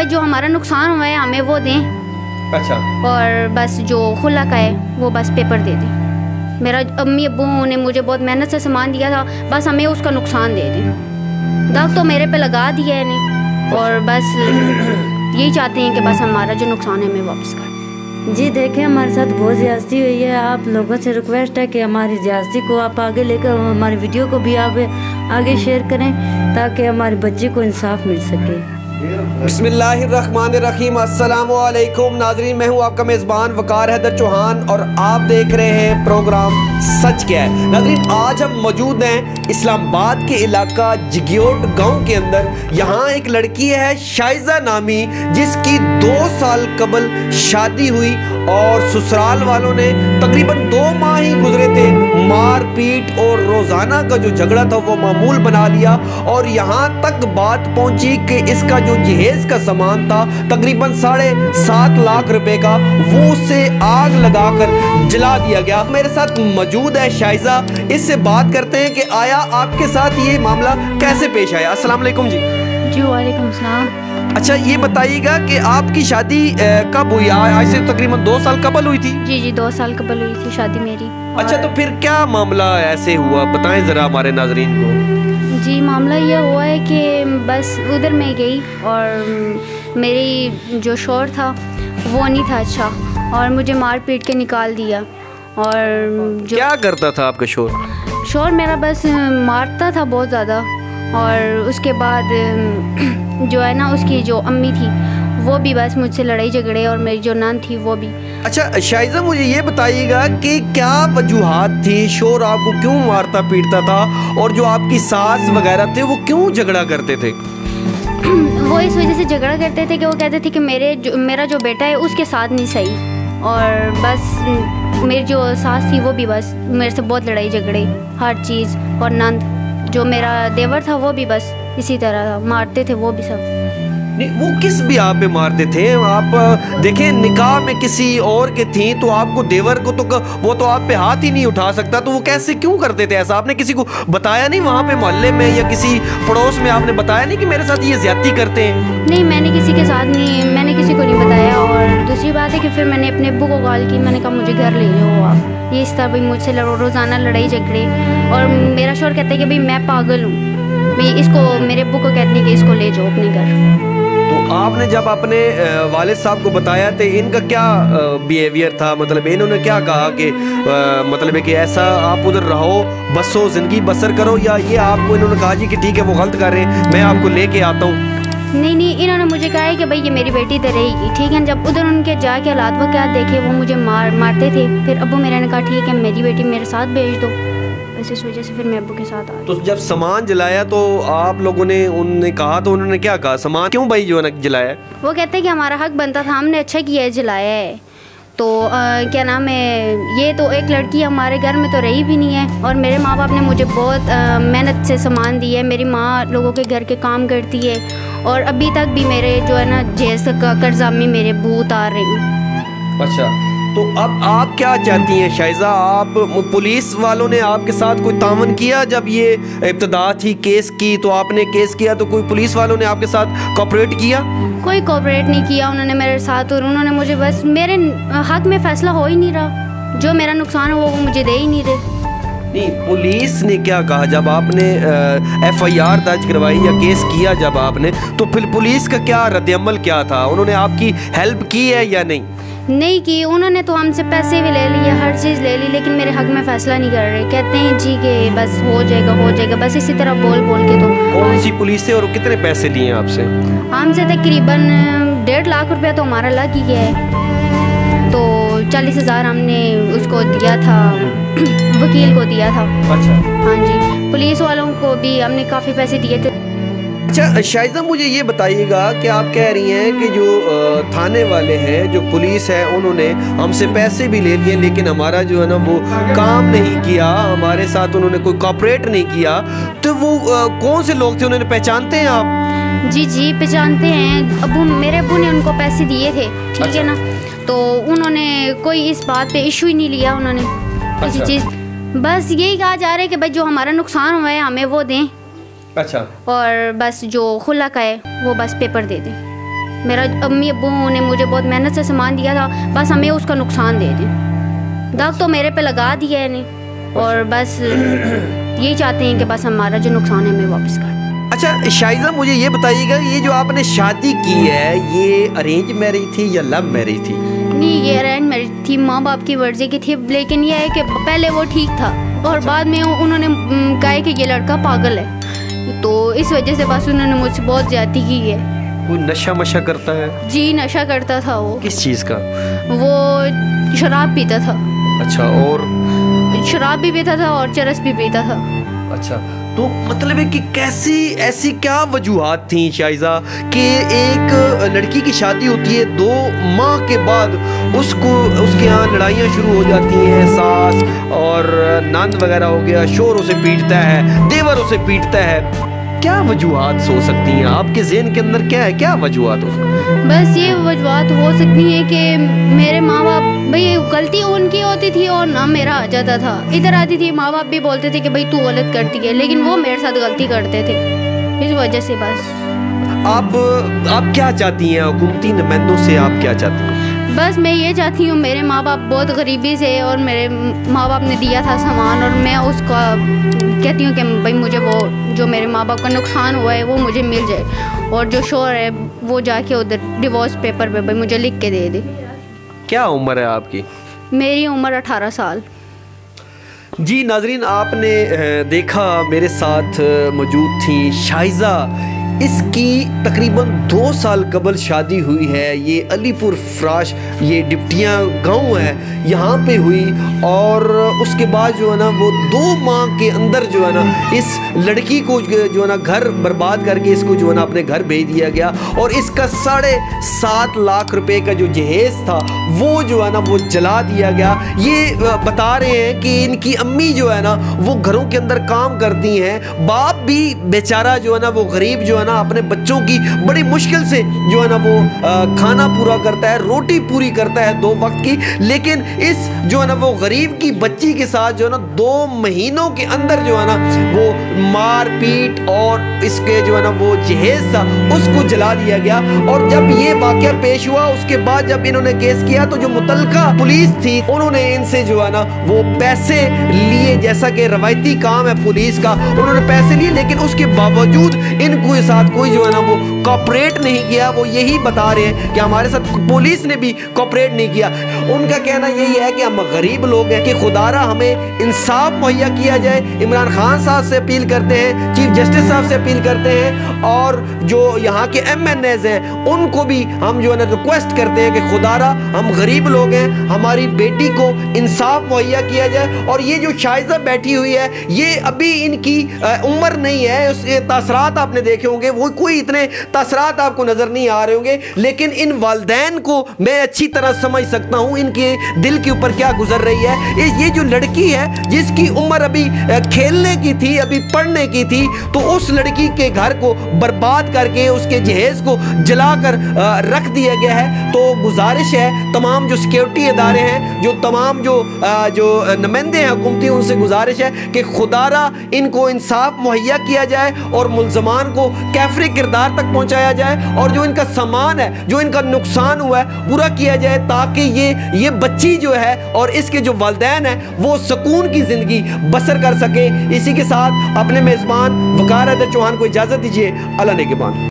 जो हमारा नुकसान हुआ है हमें वो दें। अच्छा। और बस जो खुला का है वो बस पेपर दे दें। मेरा अम्मी अब्बू ने मुझे बहुत मेहनत से सामान दिया था, बस हमें उसका नुकसान दे दें। दाग तो मेरे पे लगा दिया है नहीं, और बस यही चाहते हैं कि बस हमारा जो नुकसान है हमें वापस कर। जी देखिए, हमारे साथ बहुत ज़्यादती हुई है। आप लोगों से रिक्वेस्ट है कि हमारी ज़्यादती को आप आगे लेकर हमारी वीडियो को भी आप आगे शेयर करें ताकि हमारे बच्चे को इंसाफ मिल सके। बिस्मिल्लाहिर्रहमानिर्रहीम। अस्सलामु अलैकुम नाज़रीन, मैं हूँ आपका मेज़बान वकार हैदर चौहान और आप देख रहे हैं प्रोग्राम सच क्या है। नाज़रीन, आज हम मौजूद हैं इस्लामाबाद के इलाका जगियोट गांव के अंदर। यहाँ एक लड़की है शाइजा नामी, जिसकी 2 साल कबल शादी हुई और ससुराल वालों ने तकरीबन 2 माह ही गुजरे थे, मार पीट और रोज़ाना का जो झगड़ा था वो मामूल बना लिया। और यहाँ तक बात पहुँची कि इसका जो जहेज का सामान था तकरीबन 7.5 लाख रुपए का, वो उसे आग लगाकर जला दिया गया। मेरे साथ मौजूद है शाइजा, इससे बात करते हैं कि आया आपके साथ ये मामला कैसे पेश आया। अस्सलाम वालेकुम जी। जी वालेकुम सलाम। अच्छा, ये बताइएगा कि आपकी शादी कब हुई? आज से तकरीबन 2 साल कबल हुई थी? जी जी, 2 साल कबल हुई थी शादी मेरी। अच्छा, तो फिर क्या मामला ऐसे हुआ, बताएं ज़रा हमारे नाजरीन को। जी, मामला ये हुआ है कि बस उधर मैं गई और मेरी जो शौहर था वो नहीं था अच्छा, और मुझे मार पीट के निकाल दिया। और जो क्या करता था आपका शौहर? शौहर मेरा बस मारता था बहुत ज़्यादा, और उसके बाद जो है ना उसकी जो अम्मी थी वो भी बस मुझसे लड़ाई झगड़े, और मेरी जो नंद थी वो भी। अच्छा शाइजा, मुझे ये बताइएगा कि क्या वजूहात थी, शौहर आपको क्यों मारता पीटता था, और जो आपकी सास वगैरह थे वो क्यों झगड़ा करते थे? वो इस वजह से झगड़ा करते थे कि वो कहते थे कि मेरा जो बेटा है उसके साथ नहीं सही, और बस मेरी जो सास थी वो भी बस मेरे से बहुत लड़ाई झगड़े हर चीज़। और नंद जो मेरा देवर था वो भी बस इसी तरह मारते थे वो भी सब। नहीं, वो किस ब्याह पे मारते थे? आप देखें, निकाह में किसी और के थी तो आपको देवर को तो वो तो आप पे हाथ ही नहीं उठा सकता, तो वो कैसे क्यों करते थे ऐसा? आपने किसी को बताया नहीं वहाँ पे मोहल्ले में या किसी पड़ोस में? आपने बताया नहीं कि मेरे साथ ये ज्यादती करते हैं? नहीं, मैंने किसी के साथ नहीं, मैंने किसी को नहीं बताया। और दूसरी बात है कि फिर मैंने अपने अब्बू को कॉल की, मैंने कहा मुझे घर ले जाओ आप, ये इस तरह भाई मुझसे रोज़ाना लड़ाई झगड़े। और मेरा शौहर कहता है कि भाई मैं पागल हूँ, मैं इसको मेरे अब्बू को कहती है कि इसको ले जाओ अपने घर। तो आपने जब अपने वालिद साहब को बताया तो इनका क्या बिहेवियर था? मतलब इन्होंने क्या कहा कि मतलब है कि ऐसा आप उधर रहो, बसो, ज़िंदगी बसर करो, या ये आपको इन्होंने कहा जी कि ठीक है वो गलत कर रहे हैं, मैं आपको लेके आता हूँ? नहीं, इन्होंने मुझे कहा है कि भाई ये मेरी बेटी इधर रहेगी, ठीक है। जब उधर उनके जाके हालात वो क्या देखे, वो मुझे मारते थे। फिर अब्बू मेरे ने कहा ठीक है मेरी बेटी मेरे साथ भेज दो, इस वजह से फिर मैं अब्बू के साथ आ गई। तो जब सामान जलाया तो आप लोगों ने उन्होंने कहा, तो उन्होंने क्या कहा? सामान क्यों भाई जो है ना जलाया? वो कहते हैं कि हमारा हक बनता था, हमने अच्छा किया है जलाया है। तो क्या नाम है, ये तो एक लड़की हमारे घर में तो रही भी नहीं है, और मेरे माँ बाप ने मुझे बहुत मेहनत से सामान दिया है। मेरी माँ लोगों के घर के काम करती है, और अभी तक भी मेरे जो है ना जहेज का कर्जा में मेरे बू उतार रही हूँ। अच्छा, तो अब आप क्या चाहती हैं शाइजा? आप पुलिस वालों ने आपके साथ कोई तावन किया? जब ये इब्तदा थी केस की तो आपने केस किया, तो कोई पुलिस वालों ने आपके साथ कोऑपरेट किया? कोई कोऑपरेट नहीं किया उन्होंने मेरे साथ, और उन्होंने मुझे बस मेरे हक में फ़ैसला हो ही नहीं रहा, जो मेरा नुकसान हो वो मुझे दे ही नहीं रहे। नहीं, पुलिस ने क्या कहा जब आपने FIR दर्ज करवाई या केस किया जब आपने, तो फिर पुलिस का क्या रद्द-ए-अमल क्या था? उन्होंने आपकी हेल्प की है या नहीं? नहीं की, उन्होंने तो हमसे पैसे भी ले लिए, हर चीज़ ले ली, लेकिन मेरे हक में फ़ैसला नहीं कर रहे। कहते हैं जी कि बस हो जाएगा, बस इसी तरह बोल के। तो कौन सी पुलिस से, और कितने पैसे लिए आपसे? हमसे तकरीबन 1.5 लाख रुपया तो हमारा लग ही गया है, तो 40,000 हमने उसको दिया था, वकील को दिया था। अच्छा। हाँ जी, पुलिस वालों को भी हमने काफ़ी पैसे दिए थे। अच्छा शाइजा, मुझे ये बताइएगा कि आप कह रही हैं कि जो थाने वाले हैं, जो पुलिस है, उन्होंने हमसे पैसे भी ले लिए लेकिन हमारा जो है ना वो काम नहीं किया, हमारे साथ उन्होंने कोई कोऑपरेट नहीं किया। तो वो कौन से लोग थे, उन्होंने पहचानते हैं आप? जी पहचानते हैं। मेरे अब्बू ने उनको पैसे दिए थे, ठीक है ना, तो उन्होंने कोई इस बात पे इशू ही नहीं लिया, उन्होंने किसी चीज़, बस यही कहा जा रहा है कि भाई जो हमारा नुकसान हुआ है हमें वो दें। अच्छा। और बस जो खुला का है वो बस पेपर दे दें। मेरा अम्मी अब्बू ने मुझे बहुत मेहनत से सामान दिया था, बस हमें उसका नुकसान दे दें। दाग तो मेरे पे लगा दिया है नहीं, और बस यही चाहते हैं कि बस हमारा जो नुकसान है हमें वापस कर। अच्छा शाइजा, मुझे ये बताइएगा, ये जो आपने शादी की है ये अरेंज मैरिज थी या लव मैरिज थी? नहीं, ये अरेंज मैरिज थी, माँ बाप की मर्जी की थी। लेकिन यह है कि पहले वो ठीक था और बाद में उन्होंने कहा कि ये लड़का पागल है, तो इस वजह से बस उन्होंने मुझसे बहुत ज्यादती की है। वो नशा मशा करता है? जी, नशा करता था वो। किस चीज़ का? वो शराब पीता था। अच्छा, और शराब भी पीता था और चरस भी पीता था। अच्छा, तो मतलब है कि कैसी ऐसी क्या वजूहात थी शाइजा कि एक लड़की की शादी होती है, 2 माह के बाद उसके यहाँ लड़ाइयाँ शुरू हो जाती हैं, सास और नंद वगैरह हो गया, शोर उसे पीटता है, देवर उसे पीटता है। क्या वजूहात हो सकती हैं आपके ज़हन के अंदर? क्या है, क्या वजूहात हो सकती हैं? बस ये वजूहात हो सकती हैं कि मेरे माँ बाप, भाई गलती उनकी होती थी और ना मेरा आ जाता था। इधर आती थी, माँ बाप भी बोलते थे कि भाई तू गलत करती है, लेकिन वो मेरे साथ गलती करते थे, इस वजह से बस। आप क्या चाहती हैं हुकूमती नुमाइंदों से? आप क्या चाहती हैं? बस मैं ये चाहती हूँ, मेरे माँ बाप बहुत गरीबी से और मेरे माँ बाप ने दिया था सामान, और मैं उसका कहती हूँ कि भाई मुझे वो जो मेरे माँ बाप का नुकसान हुआ है वो मुझे मिल जाए, और जो शोर है वो जाके उधर डिवोर्स पेपर पे भाई मुझे लिख के दे दे। क्या उम्र है आपकी? मेरी उम्र 18 साल। जी नाजरीन, आपने देखा मेरे साथ मौजूद थी शाइजा। इसकी तकरीबन 2 साल कबल शादी हुई है। ये अलीपुर फ्राश, ये डिप्टियाँ गांव है, यहाँ पे हुई, और उसके बाद जो है ना वो 2 माह के अंदर जो है ना इस लड़की को जो है ना घर बर्बाद करके इसको जो है ना अपने घर भेज दिया गया, और इसका 7.5 लाख रुपए का जो जहेज था वो जो है ना वो जला दिया गया। ये बता रहे हैं कि इनकी अम्मी जो है ना वो घरों के अंदर काम करती हैं, बाप भी बेचारा जो है ना वो गरीब जो है अपने बच्चों की बड़ी मुश्किल से जो है ना वो खाना पूरा करता है, रोटी पूरी करता है 2 वक्त की। लेकिन इस जो है ना वो गरीब की बच्ची के साथ जो है ना 2 महीनों के अंदर जो है ना वो मार पीट और इसके जो है ना वो जहेज था उसको जला दिया गया। और जब ये वाकया पेश हुआ उसके बाद जब इन्होंने केस किया तो जो मुतलका पुलिस थी उन्होंने इनसे जो है ना वो पैसे लिए, जैसा कि रवायती काम है पुलिस का, उन्होंने पैसे लिए, लेकिन उसके बावजूद इनको साथ कोई जो है ना वो कोऑपरेट नहीं किया। वो यही बता रहे हैं कि हमारे साथ पुलिस ने भी कोऑपरेट नहीं किया। उनका कहना यही है कि हम गरीब लोग हैं, कि खुदारा हमें इंसाफ मुहैया किया जाए। इमरान खान साहब से अपील करते हैं, चीफ जस्टिस साहब से अपील करते हैं, और जो यहाँ के MNAs हैं उनको भी हम जो है ना रिक्वेस्ट करते हैं कि खुदारा हम गरीब लोग हैं, हमारी बेटी को इंसाफ मुहैया किया जाए। और ये जो शाइजा बैठी हुई है ये अभी इनकी उम्र नहीं है, उसके तासरात आपने देखे होंगे, वो कोई इतने तासरात आपको नजर नहीं आ रहे होंगे, लेकिन इन वालदैन को मैं अच्छी तरह समझ सकता हूं इनके दिल के ऊपर क्या गुजर रही है। ये जो लड़की है जिसकी उम्र अभी खेलने की थी, अभी पढ़ने की थी, तो उस लड़की के घर को बर्बाद करके उसके जहेज को जलाकर रख दिया गया है। तो गुजारिश है तमाम जो सिक्योरिटी इदारे हैं, जो तमाम जो नुमाइंदे हैं हुकूमती, उनसे गुजारिश है कि खुदारा इनको इंसाफ मुहैया किया जाए और मुल्ज़मान को कैफरे किरदार तक पहुंचाया जाए, और जो इनका सामान है, जो इनका नुकसान हुआ है पूरा किया जाए, ताकि ये बच्ची जो है और इसके जो वालिदैन है वो सुकून की ज़िंदगी बसर कर सके। इसी के साथ अपने मेज़बान वकार हैदर चौहान को इजाज़त दीजिए। अल्लाह नेगहबान।